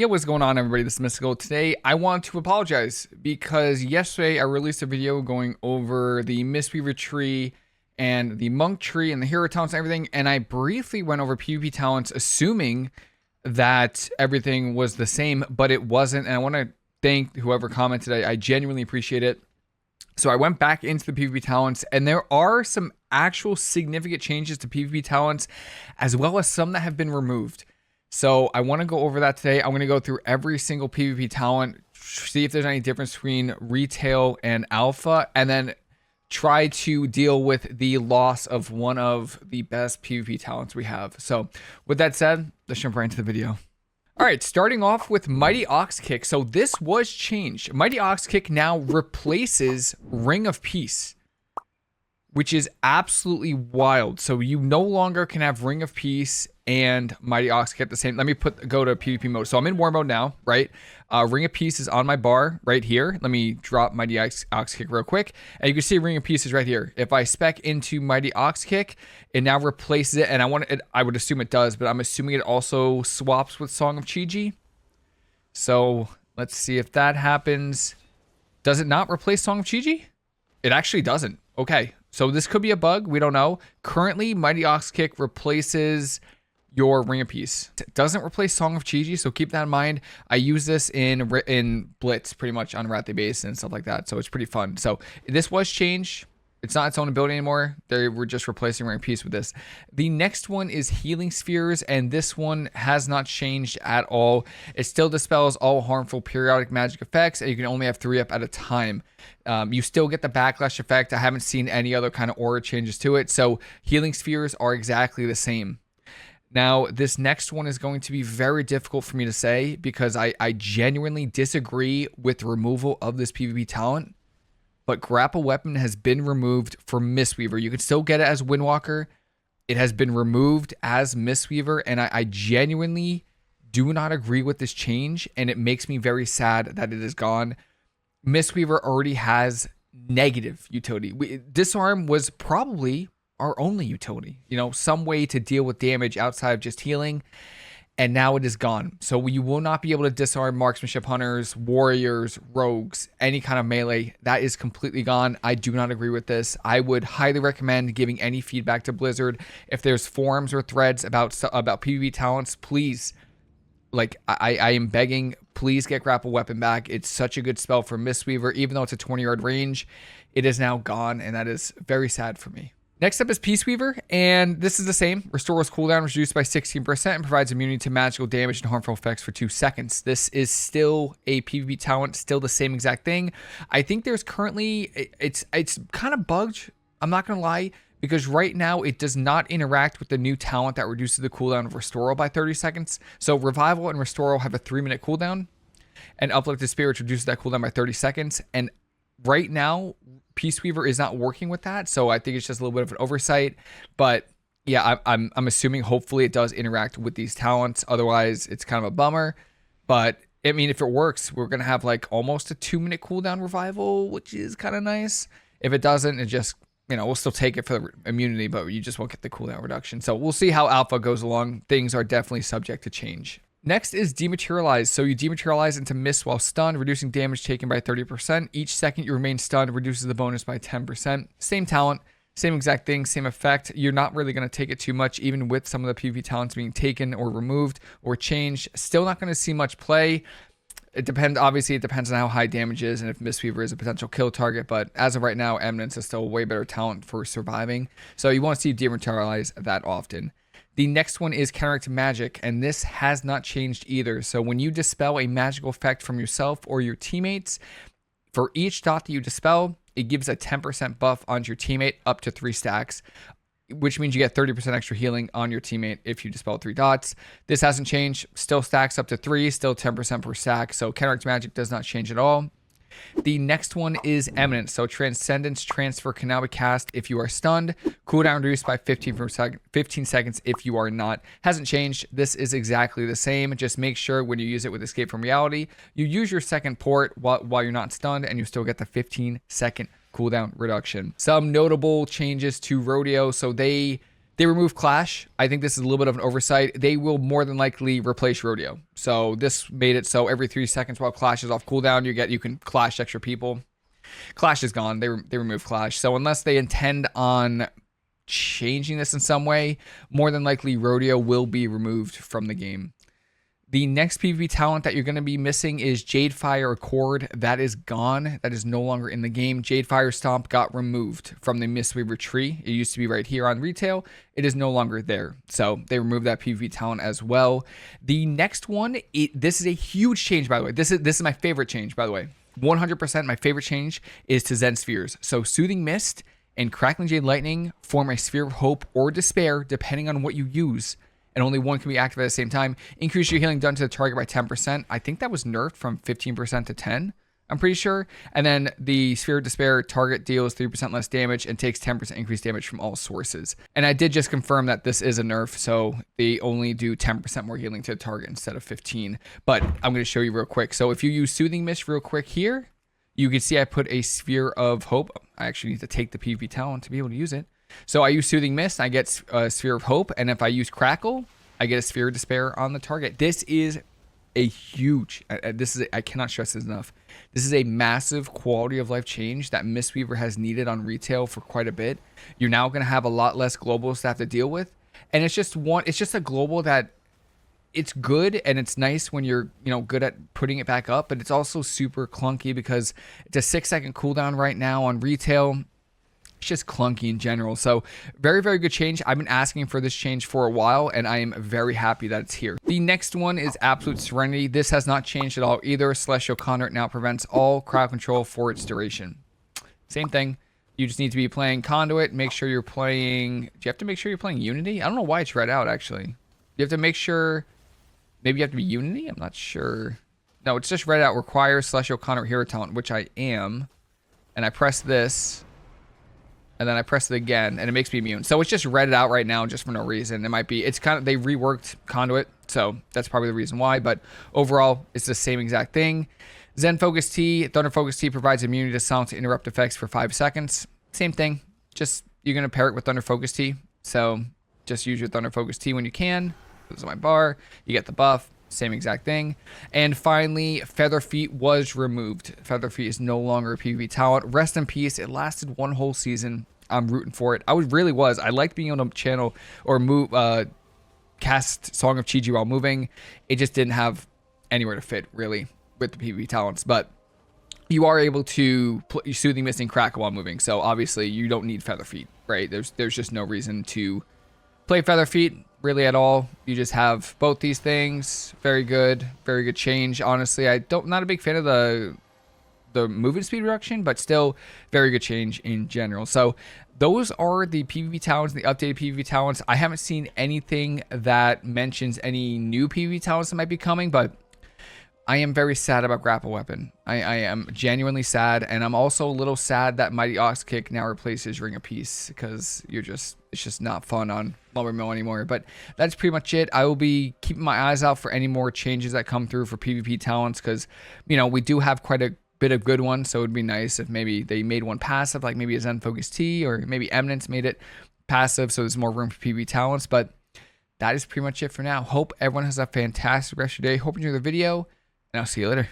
Yeah, what's going on, everybody? This is Mysticall. Today, I want to apologize because yesterday I released a video going over the Mistweaver tree and the monk tree and the hero talents and everything, and I briefly went over PvP talents assuming that everything was the same, but it wasn't, and I want to thank whoever commented. I genuinely appreciate it. So I went back into the PvP talents, and there are some actual significant changes to PvP talents, as well as some that have been removed. So I want to go over that today. I'm going to go through every single PvP talent, see if there's any difference between retail and alpha, and then try to deal with the loss of one of the best PvP talents we have. So with that said, let's jump right into the video. All right, starting off with Mighty Ox Kick. So this was changed. Mighty Ox Kick now replaces Ring of Peace, which is absolutely wild. So you no longer can have Ring of Peace and Mighty Ox Kick the same. Let me go to PvP mode. So I'm in war mode now, right? Ring of Peace is on my bar right here. Let me drop Mighty Ox Kick real quick. And you can see Ring of Peace is right here. If I spec into Mighty Ox Kick, it now replaces it. And I would assume it does, but I'm assuming it also swaps with Song of Chi-Ji. So let's see if that happens. Does it not replace Song of Chi-Ji? It actually doesn't. Okay. So this could be a bug. We don't know. Currently, Mighty Ox Kick replaces your Ring of Peace. It doesn't replace Song of Chi-Ji, so keep that in mind. I use this in Blitz pretty much on Rat base and stuff like that, so it's pretty fun. So this was changed. It's not its own ability anymore. They were just replacing Ring of Peace with this. The next one is Healing Spheres, and this one has not changed at all. It still dispels all harmful periodic magic effects, and you can only have 3 up at a time. You still get the backlash effect. I haven't seen any other kind of aura changes to it, so Healing Spheres are exactly the same. Now, this next one is going to be very difficult for me to say because I genuinely disagree with the removal of this PvP talent. But Grapple Weapon has been removed for Mistweaver. You can still get it as Windwalker. It has been removed as Mistweaver, and I genuinely do not agree with this change, and it makes me very sad that it is gone. Mistweaver already has negative utility. Disarm was probably our only utility, you know, some way to deal with damage outside of just healing, and now it is gone. So you will not be able to disarm marksmanship hunters, warriors, rogues, any kind of melee. That is completely gone. I do not agree with this. I would highly recommend giving any feedback to Blizzard. If there's forums or threads about PvP talents, please, like, I am begging, please get Grapple Weapon back. It's such a good spell for Mistweaver. Even though it's a 20-yard range, it is now gone, and that is very sad for me. Next up is Peaceweaver, and this is the same. Restores cooldown reduced by 16% and provides immunity to magical damage and harmful effects for 2 seconds. This is still a PvP talent, still the same exact thing. I think there's currently, it's kind of bugged, I'm not going to lie, because right now it does not interact with the new talent that reduces the cooldown of Restoral by 30 seconds. So Revival and Restoral have a 3-minute cooldown, and Uplifted Spirits reduces that cooldown by 30 seconds. And right now, Peaceweaver is not working with that, so I think it's just a little bit of an oversight. But yeah, I'm assuming hopefully it does interact with these talents. Otherwise, it's kind of a bummer. But I mean, if it works, we're gonna have like almost a 2-minute cooldown revival, which is kind of nice. If it doesn't, it just, you know, we'll still take it for the immunity, but you just won't get the cooldown reduction. So we'll see how alpha goes along. Things are definitely subject to change. Next is Dematerialize. So you dematerialize into mist while stunned, reducing damage taken by 30%. Each second you remain stunned reduces the bonus by 10%. Same talent, same exact thing, same effect. You're not really going to take it too much, even with some of the PvP talents being taken or removed or changed. Still not going to see much play. It depends, obviously, it depends on how high damage is and if Mistweaver is a potential kill target. But as of right now, Eminence is still a way better talent for surviving. So you won't see Dematerialize that often. The next one is Counteract Magic, and this has not changed either. So when you dispel a magical effect from yourself or your teammates, for each dot that you dispel, it gives a 10% buff onto your teammate up to 3 stacks, which means you get 30% extra healing on your teammate if you dispel 3 dots. This hasn't changed. Still stacks up to 3, still 10% per stack. So Counteract Magic does not change at all. The next one is Eminence. So Transcendence Transfer can now be cast if you are stunned. Cooldown reduced by 15 seconds if you are not. Hasn't changed. This is exactly the same. Just make sure when you use it with Escape from Reality, you use your second port while you're not stunned, and you still get the 15-second cooldown reduction. Some notable changes to Rodeo. So they They removed Clash. I think this is a little bit of an oversight. They will more than likely replace Rodeo. So this made it so every 3 seconds while Clash is off cooldown, you can Clash extra people. Clash is gone. They removed Clash. So unless they intend on changing this in some way, more than likely Rodeo will be removed from the game. The next PvP talent that you're going to be missing is Jadefire Accord. That is gone. That is no longer in the game. Jadefire Stomp got removed from the Mistweaver tree. It used to be right here on retail. It is no longer there. So they removed that PvP talent as well. The next one, this is a huge change, by the way. This is my favorite change, by the way. 100% my favorite change is to Zen Spheres. So Soothing Mist and Crackling Jade Lightning form a Sphere of Hope or Despair, depending on what you use. And only one can be activated at the same time. Increase your healing done to the target by 10%. I think that was nerfed from 15% to 10%. I'm pretty sure. And then the Sphere of Despair target deals 3% less damage and takes 10% increased damage from all sources. And I did just confirm that this is a nerf, so they only do 10% more healing to the target instead of 15%. But I'm going to show you real quick. So if you use Soothing Mist real quick here, you can see I put a Sphere of Hope. I actually need to take the PvP talent to be able to use it. So I use Soothing Mist, I get a Sphere of Hope, and if I use Crackle, I get a Sphere of Despair on the target. This is a huge, I cannot stress this enough. This is a massive quality of life change that Mistweaver has needed on retail for quite a bit. You're now going to have a lot less globals to have to deal with. And it's just a global that it's good and it's nice when you're, good at putting it back up, but it's also super clunky because it's a 6-second cooldown right now on retail. It's just clunky in general. So very, very good change. I've been asking for this change for a while, and I am very happy that it's here. The next one is Absolute Serenity. This has not changed at all either. Celestial Conduit now prevents all crowd control for its duration. Same thing. You just need to be playing Conduit. Make sure you're playing... Do you have to make sure you're playing Unity? I don't know why it's read out, actually. You have to make sure... Maybe you have to be Unity? I'm not sure. No, it's just read out. Requires Celestial Conduit Hero Talent, which I am. And I press this... And then I press it again, and it makes me immune. So it's just read it out right now just for no reason. It might be, they reworked Conduit, so that's probably the reason why. But overall, it's the same exact thing. Zen Focus Tea, Thunder Focus Tea provides immunity to silence interrupt effects for 5 seconds. Same thing, just you're going to pair it with Thunder Focus Tea. So just use your Thunder Focus Tea when you can. This is my bar, you get the buff. Same exact thing. And finally, Feather Feet was removed. Feather Feet is no longer a PvP talent. Rest in peace. It lasted 1 whole season. I'm rooting for it. I really was. I liked being able to channel or move, cast Song of Chi-Ji while moving. It just didn't have anywhere to fit, really, with the PvP talents. But you are able to play Soothing Mist and Crackle while moving. So obviously, you don't need Feather Feet, right? There's just no reason to play Feather Feet really at all. You just have both these things. Very good change. Honestly, not a big fan of the movement speed reduction, but still very good change in general. So those are the PvP talents, the updated PvP talents. I haven't seen anything that mentions any new PvP talents that might be coming, but I am very sad about Grapple Weapon. I am genuinely sad, and I'm also a little sad that Mighty Ox Kick now replaces Ring of Peace, because it's just not fun on Lumber Mill anymore. But that's pretty much it. I will be keeping my eyes out for any more changes that come through for PvP talents, because we do have quite a bit of good ones, so it would be nice if maybe they made one passive, like maybe a Zen Focus Tea, or maybe Eminence made it passive, so there's more room for PvP talents. But that is pretty much it for now. Hope everyone has a fantastic rest of your day. Hope you enjoy the video, and I'll see you later.